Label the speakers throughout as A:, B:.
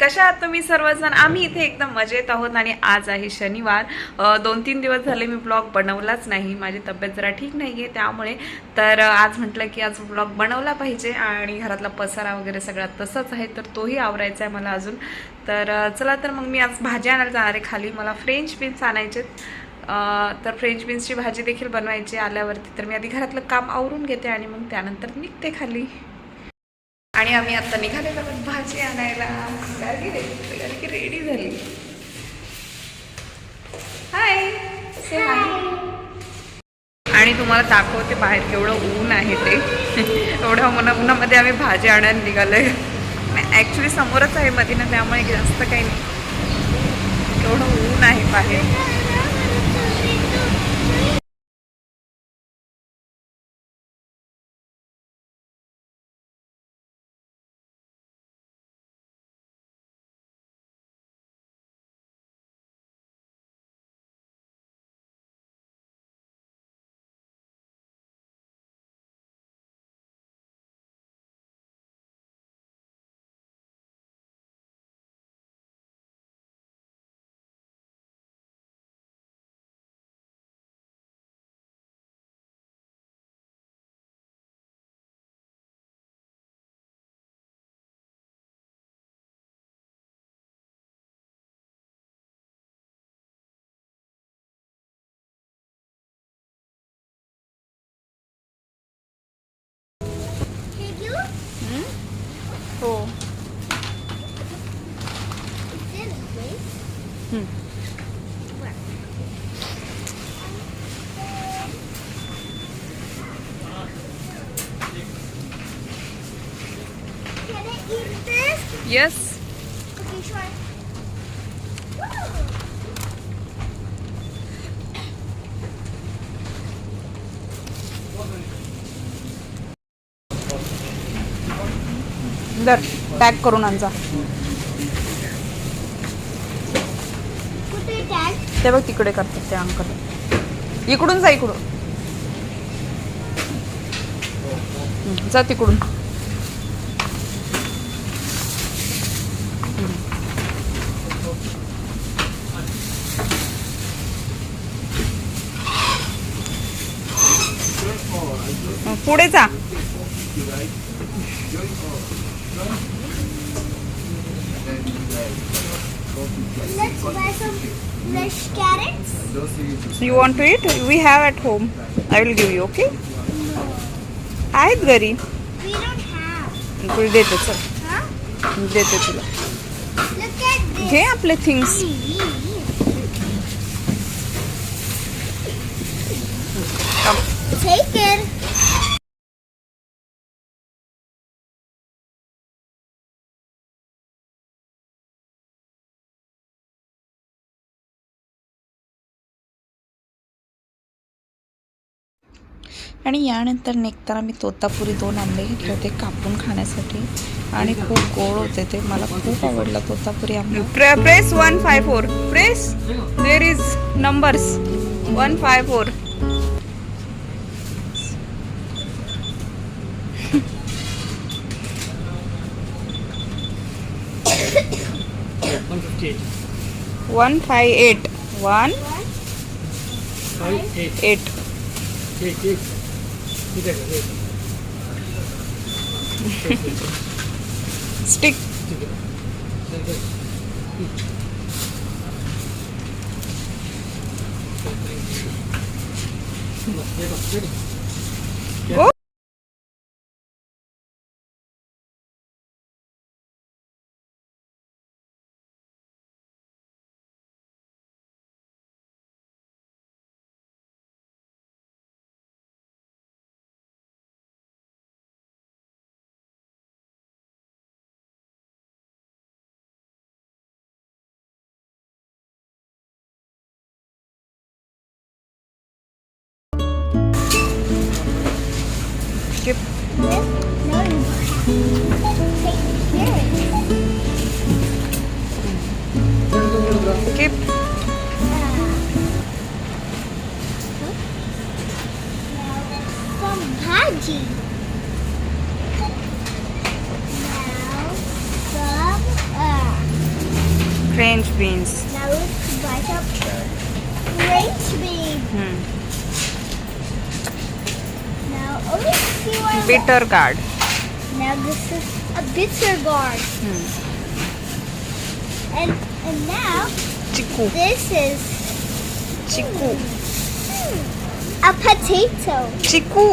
A: कशा आहात तुम्ही सर्वजण? आम्ही इथे एकदम मजेत आहोत आणि आज आहे शनिवार. 2-3 दिवस झाले मी ब्लॉग बनवलाच नाही. माझी तब्येत जरा ठीक नाही आहे त्यामुळे. तर आज म्हटलं की आज ब्लॉग बनवला पाहिजे आणि घरातला पसारा वगैरे सगळा तसंच आहे तर तोही आवरायचा आहे मला अजून. तर चला तर मग मी आज भाजी आणायला जाणार आहे खाली. मला फ्रेंच बीन्स आणायचे तर फ्रेंच बीन्सची भाजी देखील बनवायची आल्यावरती. तर मी आधी घरातलं काम आवरून घेते आणि मग त्यानंतर निघते खाली. आणि आम्ही आता निघालेलो आहोत भाजी आणायला. गाडी रेडी झाली. हाय से हाय. आणि तुम्हाला दाखवते बाहेर केवढं ऊन आहे ते. एवढ्या उन्हामध्ये आम्ही भाजी आणायला निघालोय. ॲक्च्युली समोरच आहे मदीना त्यामुळे जास्त काही नाही. एवढं ऊन आहे बाहेर. हो. Yes.
B: Okay, sure.
A: दर टॅग करून आणजा.
B: कुठे टॅग?
A: ते बघ तिकडे करतात ते अंकल. इकडून जा इकडून. जा तिकडून. पुढे जा.
B: Let's buy some fresh carrots.
A: You want to eat? We have at home. I will give you, okay? आहेत घरी.
B: We don't have.
A: तुला देते चल.
B: Huh?
A: देते तुला.
B: Look at this.
A: घे आपले थिंग्स.
B: Take it.
A: आणि यानंतर निघताना मी तोतापुरी 2 आणले घेतले होते कापून खाण्यासाठी आणि खूप गोड होते ते. मला खूप आवडला तोतापुरी आंबा. Press 154. Press there is numbers 154. One 158 158 stick. Go. Skip.
B: No, you
A: Skip.
B: some bhaji. Now some
A: French beans.
B: Now let's bite up French beans. Now, oh, let's see what.
A: Bitter gourd.
B: Now this is a bitter gourd. And now
A: चिकू.
B: this is
A: चिकू.
B: a potato.
A: चिकू.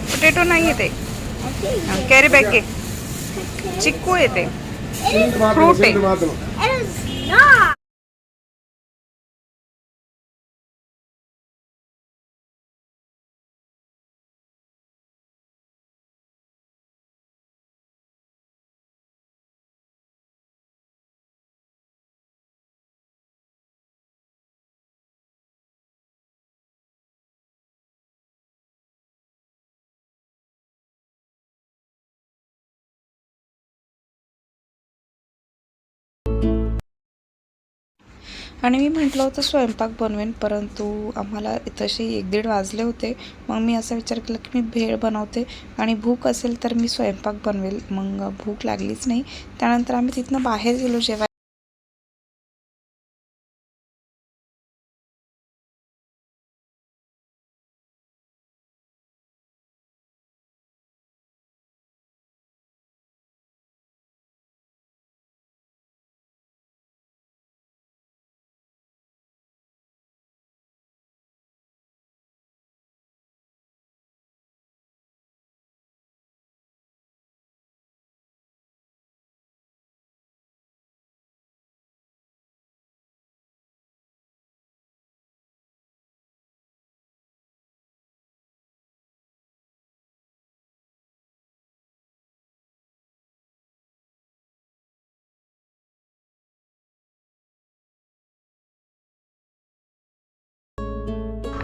A: Potato नाही येते.
B: I think
A: carry bag घे.
B: it
A: चिकू येते.
B: is.
A: Fruit è.
B: It is not.
A: आणि मी म्हटलं होतं स्वयंपाक बनवेन, परंतु आम्हाला तसे 1-1:30 वाजले होते. मग मी असा विचार केला की मी भेळ बनवते आणि भूक असेल तर मी स्वयंपाक बनवेल. मग भूक लागलीच नाही. त्यानंतर आम्ही तिथनं बाहेर गेलो जेवायला.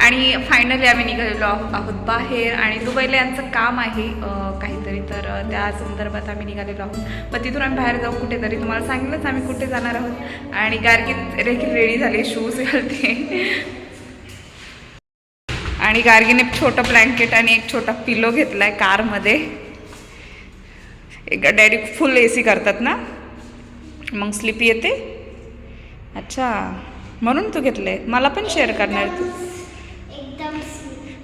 A: आणि फायनली आम्ही निघालेलो आहोत बाहेर. आणि दुबईला यांचं काम आहे काहीतरी, तर त्या संदर्भात आम्ही निघालेलो आहोत. मग तिथून आम्ही बाहेर जाऊ कुठेतरी. तुम्हाला सांगितलंच आम्ही कुठे जाणार आहोत. आणि गार्गी देखील रेडी झाली, शूज घालते. आणि गार्गीने छोटं ब्लँकेट आणि एक छोटा पिलो घेतलाय कारमध्ये. एक डॅडी फुल AC करतात ना, मग स्लिपी येते. अच्छा, म्हणून तू घेतलंय. मला पण शेअर करणार तू.
B: एकदम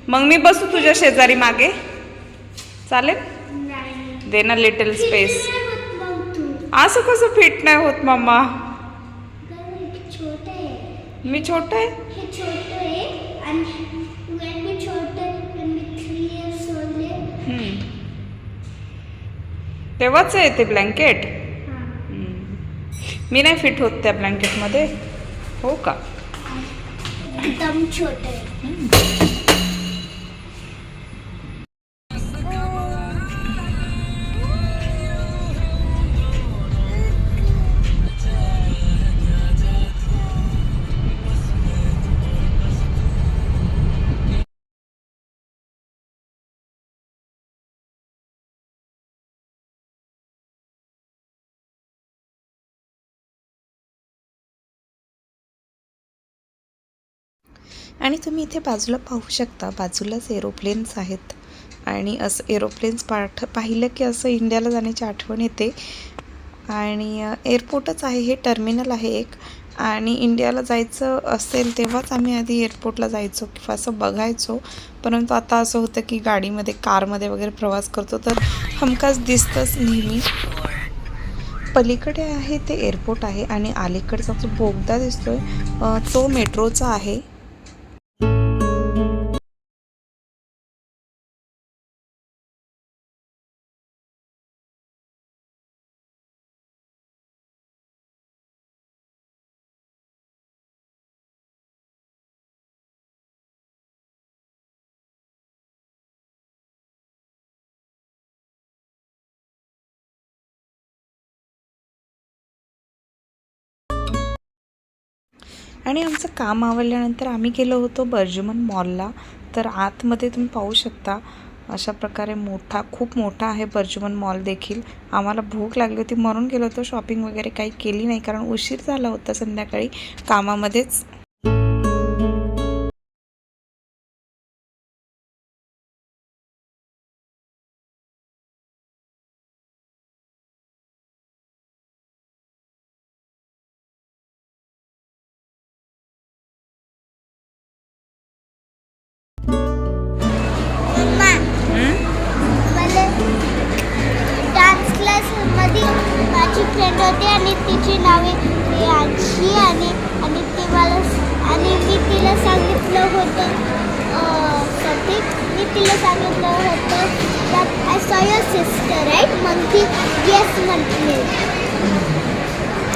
A: मग मी बसू तुझ्या शेजारी मागे, चालेल?
B: नाही.
A: दे ना लिटल स्पेस.
B: मग तू
A: असं कसं फिट नाही होत मम्मा?
B: छोटे आहे.
A: मी छोटं आहे.
B: हे छोटं आहे. आणि when मी छोटं, when मी 3 years old आहे.
A: तेव्हाच आहे ते ब्लँकेट.
B: हां.
A: मी नाही फिट होत त्या ब्लँकेटमध्ये. हो का?
B: एकदम छोटे आहे.
A: आणि तुम्ही इथे बाजूला पाहू शकता, बाजूलाच एरोप्लेन्स आहेत. आणि असं एरोप्लेन्स पाहिलं की असं इंडियाला जाण्याची आठवण येते. आणि एअरपोर्टच आहे हे, टर्मिनल आहे एक. आणि इंडियाला जायचं असेल तेव्हाच आम्ही आधी एअरपोर्टला जायचो किंवा असं बघायचो. परंतु आता असं होतं की गाडीमध्ये, कारमध्ये वगैरे प्रवास करतो तर हमखास दिसतंच नेहमी. पलीकडे आहे ते एअरपोर्ट आहे आणि अलीकडचा जो बोगदा दिसतोय तो मेट्रोचा आहे. आणि आमचं काम आवडल्यानंतर आम्ही गेलो होतो बर्जुमन मॉलला. तर आतमध्ये तुम्ही पाहू शकता अशा प्रकारे खूप मोठा आहे बर्जुमन मॉल देखील. आम्हाला भूक लागली होती म्हणून गेलो होतो. शॉपिंग वगैरे काही केली नाही कारण उशीर झाला होता संध्याकाळी कामामध्येच.
B: माझी फ्रेंड होती आणि तिची नावे प्रियांशी आणि आणि ती मला आणि मी तिला सांगितलं होतं मी तिला सांगितलं होतं that I saw your sister, right? मग ती yes म्हटली.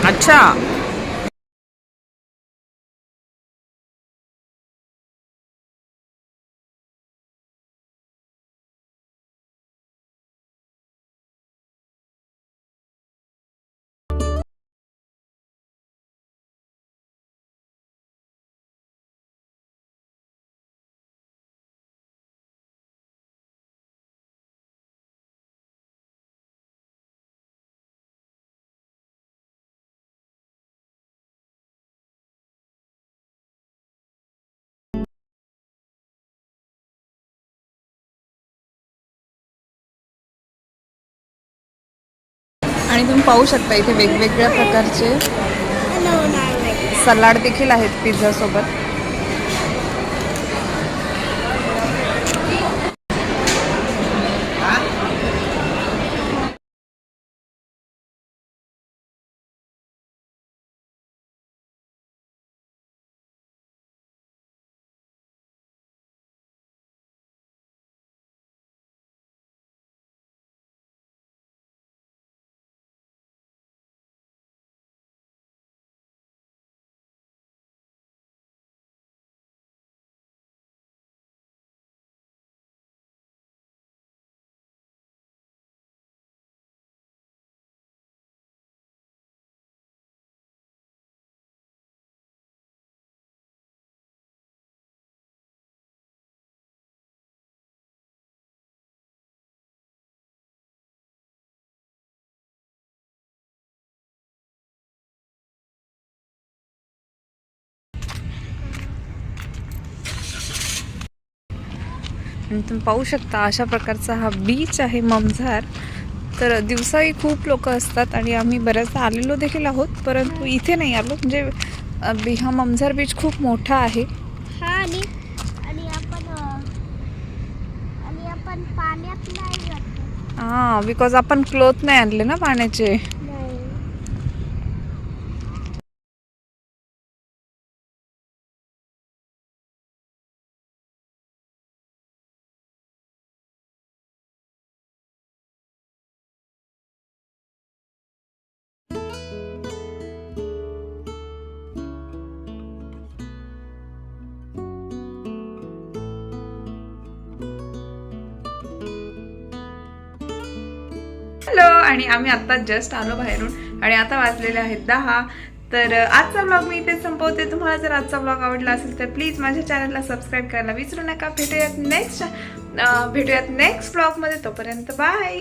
A: अच्छा. आणि तुम्ही पाहू शकता इथे वेगवेगळ्या प्रकारचे
B: No, not like that.
A: Salad देखील आहेत पिझ्झा सोबत. आणि तुम्ही पाहू शकता अशा प्रकारचा हा बीच आहे ममझार. तर दिवसाही खूप लोक असतात आणि आम्ही बऱ्याचदा आलेलो देखील आहोत, परंतु इथे नाही आलो. म्हणजे हा ममझार बीच खूप मोठा आहे.
B: हा आणि आणि आपण पाण्यात नाही जातो.
A: हां, बिकॉज आपण क्लोथ नाही आणले ना पाण्याचे.
B: नाही.
A: हॅलो. आणि आम्ही आता जस्ट आलो बाहेरून आणि आता वाजलेले आहेत 10. तर आजचा ब्लॉग मी इथे संपवते. तुम्हाला जर आजचा ब्लॉग आवडला असेल तर प्लीज माझ्या चॅनलला सबस्क्राईब करायला विसरू नका. भेटूयात नेक्स्ट ब्लॉगमध्ये. तोपर्यंत बाय.